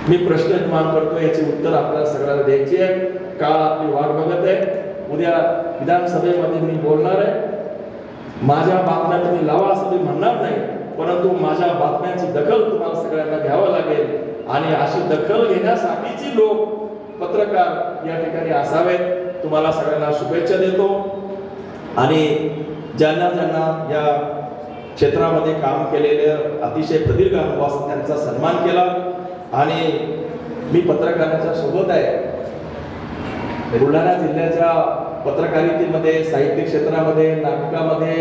मी प्रश्न निर्माण करतो, याचे उत्तर आपल्याला सगळ्यांना द्यायचे आहे. काळ आपली वाट बघत आहे. उद्या विधानसभेमध्ये मी बोलणार आहे. माझ्या बातम्या तुम्ही लावा असं मी म्हणणार नाही, परंतु माझ्या बातम्यांची दखल तुम्हाला सगळ्यांना घ्यावं लागेल. आणि अशी दखल घेण्यासाठीची लोक पत्रकार या ठिकाणी असावेत. तुम्हाला सगळ्यांना शुभेच्छा देतो. आणि ज्यांना ज्यांना या क्षेत्रामध्ये काम केलेले अतिशय प्रदीर्घ अनुभव त्यांचा सन्मान केला. आणि मी पत्रकारांच्या सोबत आहे. बुलढाणा जिल्ह्याच्या पत्रकारितेमध्ये, साहित्य क्षेत्रामध्ये, नाटकामध्ये,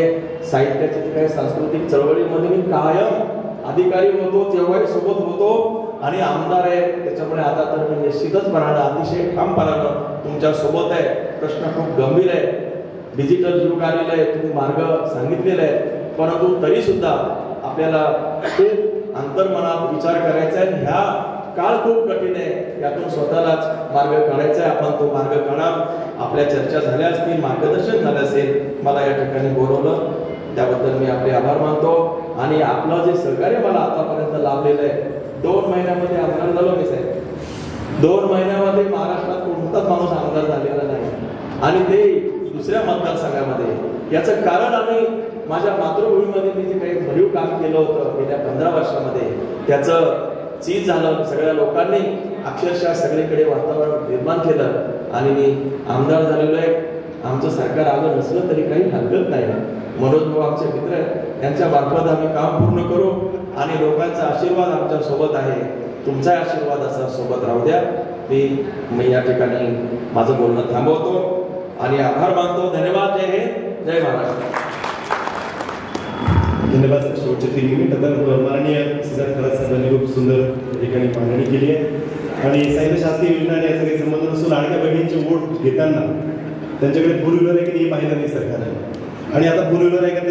साहित्याच्या काही सांस्कृतिक चळवळीमध्ये मी कायम अधिकारी होतो, तेव्हाही सोबत होतो. आणि आमदार आहे, त्याच्यामुळे आता तर मी निश्चितच म्हणाला अतिशय ठामपणानं तुमच्या सोबत आहे. प्रश्न खूप गंभीर आहे. डिजिटल युग आलेलं आहे, तुम्ही मार्ग सांगितलेला आहे, परंतु तरी सुद्धा आपल्याला ते अंतर्मनात विचार करायचा आहे. ह्या काळ खूप कठीण आहे, यातून स्वतःलाच मार्ग काढायचा आहे. आपण तो मार्ग काढा. आपल्या चर्चा झाल्या असतील, मार्गदर्शन झालं असेल, मला या ठिकाणी बोलवलं त्याबद्दल मी आपले आभार मानतो. आणि आपलं जे सहकार्य मला आतापर्यंत लाभलेलं आहे, 2 महिन्यामध्ये आमदार झालो मी साहेब. 2 महिन्यामध्ये महाराष्ट्रात कोणताच माणूस आमदार झालेला नाही, आणि ते दुसऱ्या मतदारसंघामध्ये. याचं कारण आम्ही माझ्या मातृभूमीमध्ये मी जे काही भरीव काम केलं होतं गेल्या 15 वर्षामध्ये, त्याचं चीज झालं. सगळ्या लोकांनी अक्षरशः सगळीकडे वातावरण निर्माण केलं आणि मी आमदार झालेलो आहे. आमचं सरकार आलं नसलं तरी काही हरकत नाही. मनोज भाऊ आमचे मित्र आहेत, त्यांच्या मार्फत आम्ही काम पूर्ण करू. आणि लोकांचा आशीर्वाद आमच्या सोबत आहे. तुमचा आशीर्वाद असा सोबत राहू द्या. मी या ठिकाणी माझं बोलणं थांबवतो आणि आभार मानतो. धन्यवाद. जय हिंद, जय महाराष्ट्र. धन्यवाद. शेवटचे 3 मिनिट आता माननीय सिद्धार्थ खरात साहेबांनी खूप सुंदर ठिकाणी मांडणी केली आहे. आणि साहित्य शास्त्रीय योजना आणि याचा काही संबंध नसून लाडक्या बहिणींचे वोट घेताना त्यांच्याकडे 4 व्हीलर आहे की नाही हे पाहिलं नाही सरकारने. आणि आता 4 व्हीलर आहे का